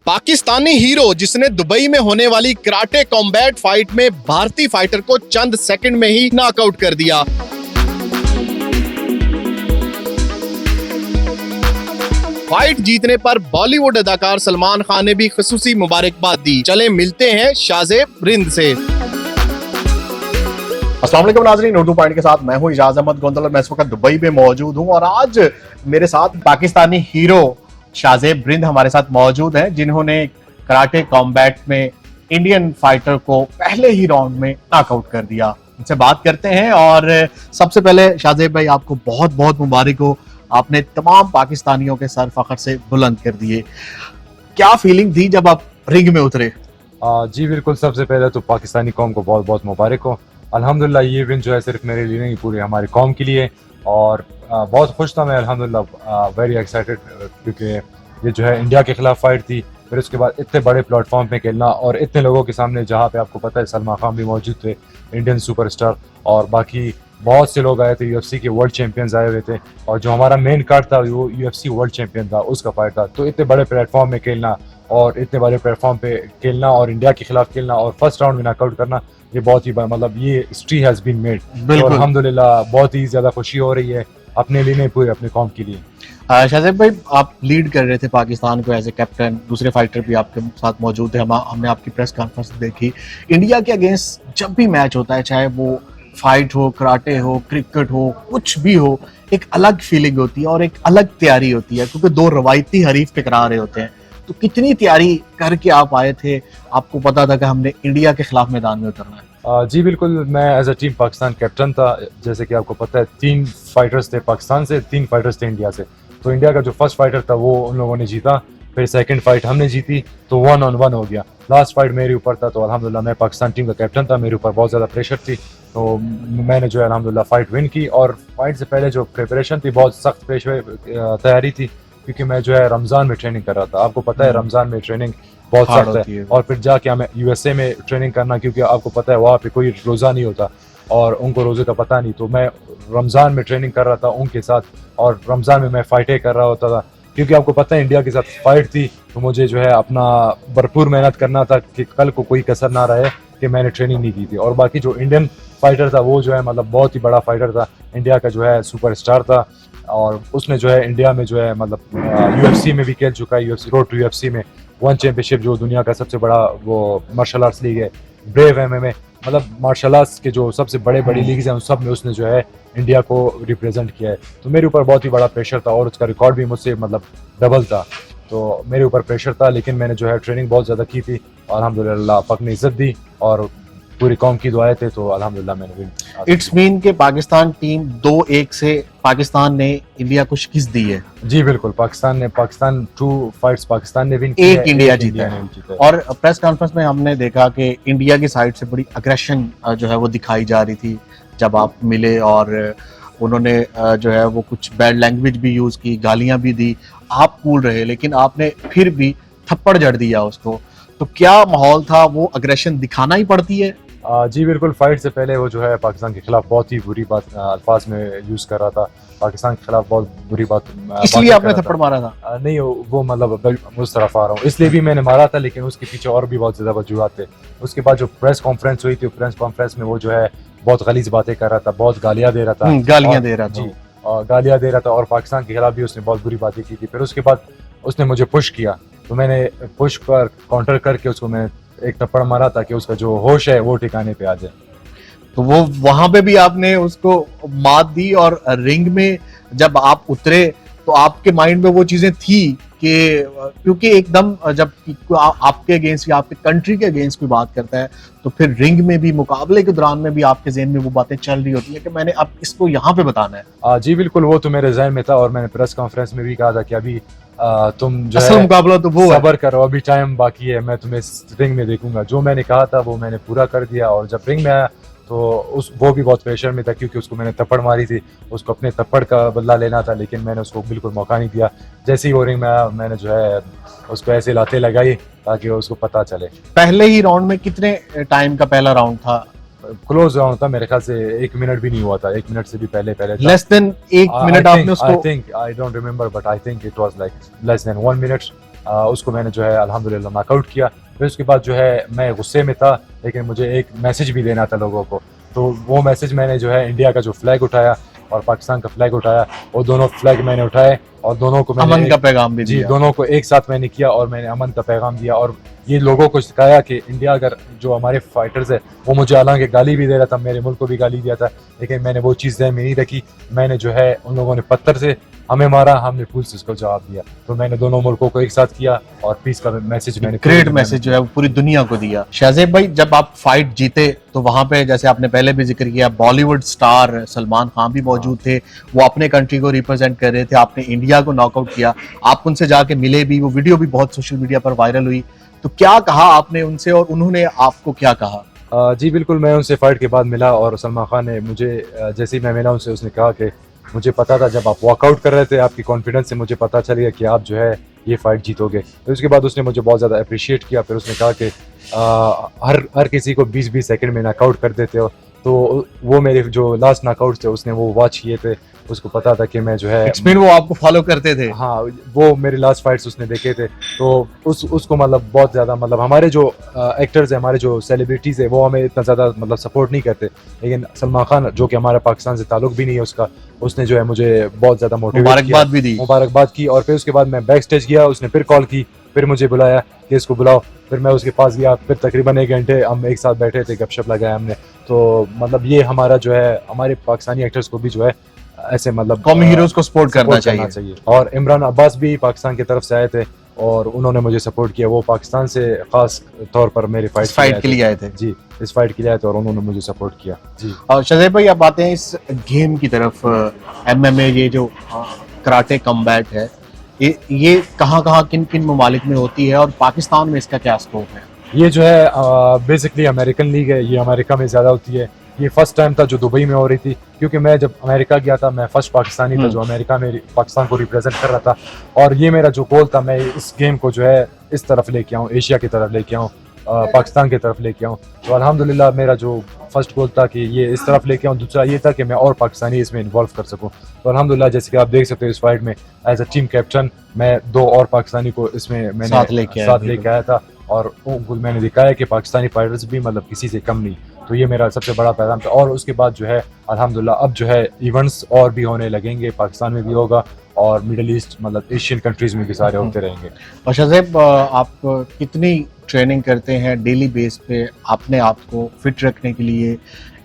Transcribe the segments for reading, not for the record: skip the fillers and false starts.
Pakistani hero जिसने Dubai में होने वाली कराटे कॉम्बैट फाइट में भारतीय फाइटर को चंद सेकंड में ही नॉकआउट कर दिया। फाइट जीतने पर बॉलीवुड अदाकार सलमान खान ने भी खुसूसी मुबारकबाद दी। चले मिलते हैं शाहजेब रिंद से। अस्सलाम वालेकुम नाज़रीन, उर्दू पॉइंट के साथ मैं हूं इजाज अहमद गोंदल और मैं इस वक्त दुबई में मौजूद हूं और आज मेरे साथ पाकिस्तानी हीरो शाहजेब रिंद हमारे साथ मौजूद हैं, जिन्होंने कराटे कॉम्बैट में इंडियन फाइटर को पहले ही राउंड में नॉकआउट कर दिया। उनसे बात करते हैं। और सबसे पहले शाहजेब भाई, आपको बहुत बहुत मुबारक हो, आपने तमाम पाकिस्तानियों के सर फख्र से बुलंद कर दिए। क्या फीलिंग थी जब आप रिंग में उतरे? जी बिल्कुल, सबसे पहले तो पाकिस्तानी कौम को बहुत बहुत मुबारक हो। अल्हम्दुलिल्लाह ये विन जो है सिर्फ मेरे लिए नहीं, पूरी हमारी कौम के लिए। और बहुत खुश था मैं, अल्हम्दुलिल्लाह वेरी एक्साइटेड, क्योंकि ये जो है इंडिया के खिलाफ फाइट थी। फिर उसके बाद इतने बड़े प्लेटफॉर्म पे खेलना और इतने लोगों के सामने, जहाँ पे आपको पता है सलमान खान भी मौजूद थे, इंडियन सुपरस्टार, और बाकी बहुत से लोग आए थे, यूएफसी के वर्ल्ड चैंपियंस आए हुए थे। और जो हमारा मेन कार्ड था वो यूएफसी वर्ल्ड चैंपियन था, उसका फाइट था। तो इतने बड़े प्लेटफॉर्म में खेलना और इतने बड़े प्लेटफॉर्म पे खेलना और इंडिया के खिलाफ खेलना और फर्स्ट राउंड में नॉकआउट करना, ये बहुत ही मतलब ये हिस्ट्री हैज बीन मेड। और अल्हम्दुलिल्लाह बहुत ही ज्यादा खुशी हो रही है अपने लिए नहीं, पूरे अपने कौम के लिए। शाहजेब भाई, आप लीड कर रहे थे पाकिस्तान को एज ए कैप्टन, दूसरे फाइटर भी आपके साथ मौजूद थे। हमने आपकी प्रेस कॉन्फ्रेंस देखी। इंडिया के अगेंस्ट जब भी मैच होता है, चाहे वो फाइट हो, कराटे हो, क्रिकेट हो, कुछ भी हो, एक अलग फीलिंग होती है और एक अलग तैयारी होती है, क्योंकि दो रवायती हरीफ टकरा रहे होते हैं। तो कितनी तैयारी करके आप आए थे? आपको पता था कि हमने इंडिया के खिलाफ मैदान में उतरना है? जी बिल्कुल, मैं as a team Pakistan captain था। जैसे कि आपको पता है 3 फाइटर्स थे पाकिस्तान से, 3 फाइटर्स थे इंडिया से। तो इंडिया का जो फर्स्ट फाइटर था वो उन लोगों ने जीता, फिर सेकंड फाइट हमने जीती, तो 1-on-1 हो गया। लास्ट फाइट मेरे ऊपर था, तो अल्हम्दुलिल्लाह मैं पाकिस्तान टीम का कैप्टन था, मेरे ऊपर बहुत ज़्यादा प्रेशर थी। तो मैंने जो है अल्हम्दुलिल्लाह फाइट विन की। और फाइट से पहले जो प्रिपरेशन थी, बहुत सख्त तैयारी थी, क्योंकि मैं जो है रमज़ान में ट्रेनिंग कर रहा था। आपको पता है रमज़ान में ट्रेनिंग बहुत सख्त है। और फिर जाके हमें यूएसए में ट्रेनिंग करना, क्योंकि आपको पता है वहाँ पे कोई रोज़ा नहीं होता और उनको रोज़े का पता नहीं। तो मैं रमज़ान में ट्रेनिंग कर रहा था उनके साथ, और रमज़ान में मैं फाइटें कर रहा होता था, क्योंकि आपको पता है इंडिया के साथ फाइट थी। तो मुझे जो है अपना भरपूर मेहनत करना था कि कल को कोई कसर ना रहे कि मैंने ट्रेनिंग नहीं की थी। और बाकी जो इंडियन फाइटर था वो जो है मतलब बहुत ही बड़ा फाइटर था, इंडिया का जो है सुपरस्टार था। और उसने जो है इंडिया में जो है मतलब यूएफसी में भी खेल चुका है, यूएफसी रोड टू यूएफसी में 1 चैंपियनशिप, जो दुनिया का सबसे बड़ा वो मार्शल आर्ट्स लीग है, ब्रेव एमएमए, मतलब मार्शल आर्ट्स के जो सबसे बड़ी लीग्स हैं उन सब में उसने जो है इंडिया को रिप्रेजेंट किया है। तो मेरे ऊपर बहुत ही बड़ा प्रेशर था और उसका रिकॉर्ड भी मुझसे मतलब डबल था। तो मेरे ऊपर प्रेशर था, लेकिन मैंने जो है ट्रेनिंग बहुत ज़्यादा की थी और अल्हम्दुलिल्लाह पाक ने इज्जत दी और पूरी कौम की दुआएं थे, तो अल्हम्दुलिल्लाह मैंने विन। इट्स मीन के पाकिस्तान टीम 2-1 से पाकिस्तान ने इंडिया को शिकस्त दी है। जी बिल्कुल, पाकिस्तान 2 फाइट्स पाकिस्तान ने विन की, एक इंडिया जीता है। और प्रेस कॉन्फ्रेंस में हमने देखा कि इंडिया की साइड से बड़ी अग्रेशन जो है वो दिखाई जा रही थी जब आप मिले, और उन्होंने जो है वो कुछ बैड लैंग्वेज भी यूज की, गालियां भी दी। आप कूल रहे, लेकिन आपने फिर भी थप्पड़ जड़ दिया उसको। तो क्या माहौल था? वो अग्रेशन दिखाना ही पड़ती है? जी बिल्कुल, फाइट से पहले वो जो है पाकिस्तान के खिलाफ बहुत ही बुरी बात अल्फाज में यूज कर रहा था, पाकिस्तान के खिलाफ बहुत बुरी बात। इसलिए आपने थप्पड़ मारा था? नहीं, वो मतलब उस तरफ आ रहा हूँ, इसलिए भी मैंने मारा था, लेकिन उसके पीछे और भी बहुत ज्यादा वजूहात थे। उसके बाद जो प्रेस कॉन्फ्रेंस हुई थी, प्रेस कॉन्फ्रेंस में वो जो है बहुत गलीज बातें कर रहा था, बहुत गालियां दे रहा था, गालियां दे रहा था जी, और गालियां दे रहा था, और पाकिस्तान के खिलाफ भी उसने बहुत बुरी बातें की थी। फिर उसके बाद उसने मुझे पुश किया, तो मैंने पुश पर काउंटर करके उसको मैंने एक थप्पड़ मारा ताकि उसका जो होश है वो ठिकाने पे आ जाए। तो वो वहां पे भी आपने उसको मात दी। और रिंग में जब आप उतरे तो आपके माइंड में वो चीजें थी कि, क्योंकि एकदम जब आपके अगेंस्ट या आपके कंट्री के अगेंस्ट कोई बात करता है, तो फिर रिंग में भी, मुकाबले के दौरान में भी आपके ज़हन में वो बातें चल रही होती है कि मैंने अब इसको यहाँ पे बताना है। जी बिल्कुल, वो तो मेरे जहन में था, और मैंने प्रेस कॉन्फ्रेंस में भी कहा था कि अभी तुम जो असल मुकाबला तो वो सबर करो, अभी टाइम बाकी है, मैं तुम्हें रिंग में देखूंगा। जो मैंने कहा था वो मैंने पूरा कर दिया। और जब रिंग में आया तो वो भी बहुत प्रेशर में था, क्योंकि उसको मैंने थप्पड़ मारी थी, उसको अपने थप्पड़ का बदला लेना था, लेकिन मैंने उसको बिल्कुल मौका नहीं दिया। जैसे ही वो रिंग में आया, मैंने जो है उसको ऐसे लाते लगाई ताकि उसको पता चले। पहले ही राउंड में कितने टाइम का पहला राउंड था? क्लोज राउंड था, मेरे ख्याल से 1 मिनट भी नहीं हुआ था, 1 मिनट से भी पहले था। लेस देन 1 मिनट आपने उसको? I don't remember, but I think it was like less than 1 minute. उसको मैंने जो है अल्हम्दुलिल्लाह नॉकआउट किया। फिर उसके बाद जो है मैं गुस्से में था, लेकिन मुझे एक मैसेज भी देना था लोगों को, तो वो मैसेज मैंने जो है इंडिया का जो फ्लैग उठाया और पाकिस्तान का फ्लैग उठाया, वो दोनों फ्लैग मैंने उठाए और दोनों को मैंने अमन का पैगाम भी जी दिया। दोनों को एक साथ मैंने किया और मैंने अमन का पैगाम दिया और ये लोगों को सिखाया कि इंडिया अगर जो हमारे फाइटर्स है वो मुझे हालांकि गाली भी दे रहा था, मेरे मुल्क को भी गाली दिया था, लेकिन मैंने वो चीज़ ध्यान में नहीं रखी। मैंने जो है उन लोगों ने पत्थर से हमें मारा, हमने फूल से उसको जवाब दिया, तो मैंने दोनों मुल्कों को एक साथ किया और पीस का मैसेज मैंने ग्रेट मैसेज जो है वो पूरी दुनिया को दिया। शाहजेब भाई, जब आप फाइट जीते तो वहां पे जैसे आपने पहले भी जिक्र किया, बॉलीवुड स्टार सलमान खान भी मौजूद थे, वो अपने कंट्री को रिप्रेजेंट कर रहे थे, आपने इंडिया को नॉकआउट किया, आप उनसे जाके मिले भी, वो वीडियो भी बहुत सोशल मीडिया पर वायरल हुई, तो क्या कहा आपने उनसे और उन्होंने आपको क्या कहा? जी बिल्कुल, मैं उनसे फाइट के बाद मिला और सलमान खान ने मुझे जैसे ही मैं मिला उनसे, उसने कहा कि मुझे पता था जब आप वॉकआउट कर रहे थे, आपकी कॉन्फिडेंस से मुझे पता चल गया कि आप जो है ये फाइट जीतोगे। फिर उसके बाद उसने मुझे बहुत ज़्यादा अप्रिशिएट किया। फिर उसने कहा कि हर किसी को 20-20 सेकंड में नॉकआउट कर देते हो, तो वो मेरे जो लास्ट नॉकआउट थे उसने वो वॉच किए थे, उसको पता था कि मैं जो है एक्सपीरियंस वो आपको फॉलो करते थे? हाँ, वो मेरे लास्ट फाइट्स उसने देखे थे, तो उसको मतलब बहुत ज़्यादा मतलब हमारे जो एक्टर्स हैं, हमारे जो सेलिब्रिटीज़ है, वो हमें इतना ज़्यादा मतलब सपोर्ट नहीं करते, लेकिन सलमान खान जो कि हमारे पाकिस्तान से ताल्लुक भी नहीं है उसका, उसने जो है मुझे बहुत ज़्यादा मुबारकबाद भी दी। मुबारकबाद की। और फिर उसके बाद मैं बैक स्टेज गया, उसने फिर कॉल की, फिर मुझे बुलाया कि इसको बुलाओ, फिर मैं उसके पास गया, फिर तकरीबन 1 घंटे हम एक साथ बैठे थे, गपशप लगाया हमने। तो मतलब ये हमारा जो है हमारे पाकिस्तानी एक्टर्स को भी जो है ऐसे मतलब कॉमी हीरोज को सपोर्ट करना चाहिए। और इमरान अब्बास भी पाकिस्तान की तरफ से आए थे और उन्होंने मुझे सपोर्ट किया, वो पाकिस्तान से खास तौर पर मेरी फाइट के लिए आए थे। जी, इस फाइट के लिए आए थे और उन्होंने मुझे सपोर्ट किया जी। और शाहजेब भाई, आप आते हैं इस गेम की तरफ, एमएमए, ये जो कराटे कॉम्बैट है, ये कहाँ किन किन ममालिक में होती है और पाकिस्तान में इसका क्या स्कोप है? ये जो है बेसिकली अमेरिकन लीग है, ये अमेरिका में ज़्यादा होती है। ये फर्स्ट टाइम था जो दुबई में हो रही थी, क्योंकि मैं जब अमेरिका गया था मैं फर्स्ट पाकिस्तानी था जो अमेरिका में पाकिस्तान को रिप्रेजेंट कर रहा था, और ये मेरा जो गोल था, मैं इस गेम को जो है इस तरफ लेके आऊँ, एशिया की तरफ लेके आऊँ, पाकिस्तान की तरफ लेके आऊँ। तो अल्हम्दुलिल्लाह मेरा जो फर्स्ट गोल था कि ये इस तरफ लेके आऊँ, दूसरा ये था कि मैं और पाकिस्तानी इसमें इन्वॉल्व कर सकूँ। तो अल्हम्दुलिल्लाह जैसे कि आप देख सकते हो इस फाइट में एज अ टीम कैप्टन मैं 2 और पाकिस्तानी को इसमें मैंने साथ लेके आया था, और उनको मैंने दिखाया कि पाकिस्तानी फाइटर्स भी मतलब किसी से कम नहीं। तो ये मेरा सबसे बड़ा पैगाम था। और उसके बाद जो है अल्हम्दुलिल्लाह अब जो है इवेंट्स और भी होने लगेंगे, पाकिस्तान में भी होगा और मिडिल ईस्ट मतलब एशियन कंट्रीज में भी सारे होते रहेंगे। और शाहजेब, आप कितनी ट्रेनिंग करते हैं डेली बेस पे अपने आप को फिट रखने के लिए,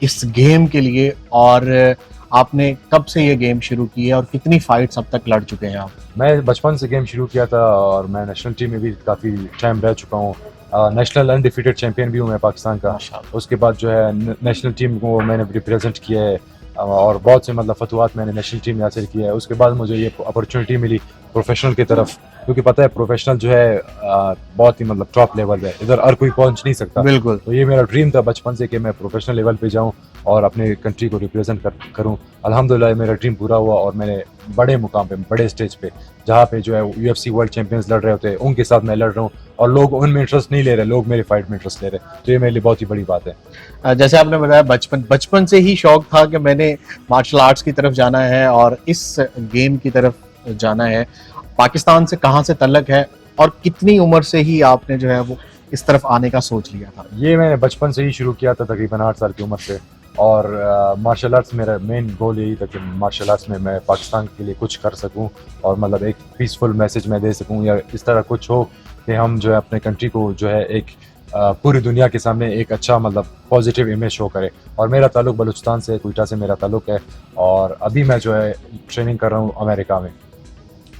इस गेम के लिए, और आपने कब से ये गेम शुरू की है और कितनी फाइट्स अब तक लड़ चुके हैं आप? मैं बचपन से गेम शुरू किया था और मैं नेशनल टीम में भी काफ़ी टाइम रह चुका हूँ। नेशनल अनडिफीटेड चैंपियन भी हूँ मैं पाकिस्तान का। उसके बाद जो है नेशनल टीम को मैंने रिप्रेजेंट किया है और बहुत से मतलब फतवात मैंने नेशनल टीम में हासिल किया है। उसके बाद मुझे ये अपॉर्चुनिटी मिली प्रोफेशनल की तरफ, क्योंकि पता है प्रोफेशनल जो है बहुत ही मतलब टॉप लेवल है, इधर हर कोई पहुंच नहीं सकता। बिल्कुल। तो ये मेरा ड्रीम था बचपन से कि मैं प्रोफेशनल लेवल पे जाऊं और अपने कंट्री को रिप्रेजेंट करूं। अल्हम्दुलिल्लाह मेरा ड्रीम पूरा हुआ और मैंने बड़े मुकाम पे, बड़े स्टेज पे, जहाँ पे जो है UFC वर्ल्ड चैंपियंस लड़ रहे होते हैं, उनके साथ मैं लड़ रहा हूँ और लोग उनमें इंटरेस्ट नहीं ले रहे, लोग मेरी फाइट में इंटरेस्ट ले रहे हैं। तो ये मेरे लिए बहुत ही बड़ी बात है। जैसे आपने बताया बचपन से ही शौक था कि मैंने मार्शल आर्ट्स की तरफ जाना है और इस गेम की तरफ जाना है। पाकिस्तान से कहाँ से तल्लक है और कितनी उम्र से ही आपने जो है वो इस तरफ आने का सोच लिया था? ये मैंने बचपन से ही शुरू किया था, तकरीबन 8 साल की उम्र से। और मार्शल आर्ट्स मेरा मेन गोल यही था कि मार्शल आर्ट्स में मैं पाकिस्तान के लिए कुछ कर सकूं और मतलब एक पीसफुल मैसेज मैं दे सकूं, या इस तरह कुछ हो कि हम जो है अपने कंट्री को जो है एक पूरी दुनिया के सामने एक अच्छा मतलब पॉजिटिव इमेज शो करे। और मेरा ताल्लुक बलूचिस्तान से, क्वेटा से मेरा ताल्लुक है और अभी मैं जो है ट्रेनिंग कर रहा हूँ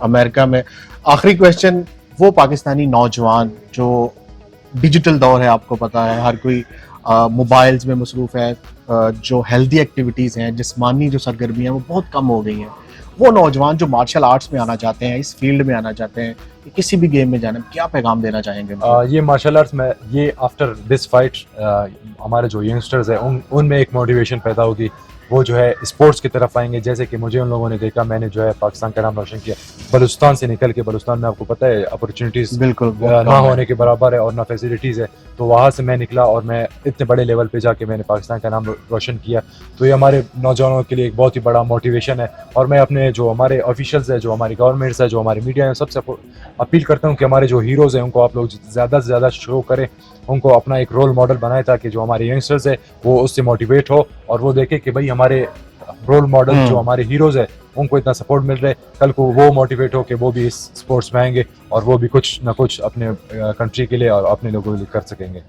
अमेरिका में। आखिरी क्वेश्चन, वो पाकिस्तानी नौजवान जो डिजिटल दौर है, आपको पता है हर कोई मोबाइल्स में मसरूफ़ है, जो हेल्दी एक्टिविटीज़ हैं, जिस्मानी जो सरगर्मियाँ वो बहुत कम हो गई हैं, वो नौजवान जो मार्शल आर्ट्स में आना चाहते हैं, इस फील्ड में आना चाहते हैं, किसी भी गेम में जाना, क्या पैगाम देना चाहेंगे? ये मार्शल आर्ट्स में ये आफ्टर दिस फाइट हमारे जो यंगस्टर्स हैं उनमें एक मोटिवेशन पैदा होगी वो जो है स्पोर्ट्स की तरफ आएंगे। जैसे कि मुझे उन लोगों ने देखा, मैंने जो है पाकिस्तान का नाम रोशन किया, बलूचिस्तान से निकल के, बलूचिस्तान में आपको पता है अपॉर्चुनिटीज़ बिल्कुल ना होने के बराबर है और ना फैसिलिटीज़ है, तो वहाँ से मैं निकला और मैं इतने बड़े लेवल पे जाके मैंने पाकिस्तान का नाम रोशन किया। तो ये हमारे नौजवानों के लिए एक बहुत ही बड़ा मोटिवेशन है। और मैं अपने जो हमारे ऑफिशियल्स है, जो हमारी गवर्नमेंट्स है, जो हमारी मीडिया है, सबसे अपील करता हूँ कि हमारे जो हीरोज़ हैं उनको आप लोग ज़्यादा से ज़्यादा शो करें, उनको अपना एक रोल मॉडल बनाए, ताकि जो हमारे यंगस्टर्स है वो उससे मोटिवेट हो और वो देखे कि भाई हमारे रोल मॉडल जो हमारे हीरोज़ है उनको इतना सपोर्ट मिल रहा है, कल को वो मोटिवेट हो कि वो भी इस स्पोर्ट्स में आएंगे और वो भी कुछ ना कुछ अपने कंट्री के लिए और अपने लोगों के लिए कर सकेंगे।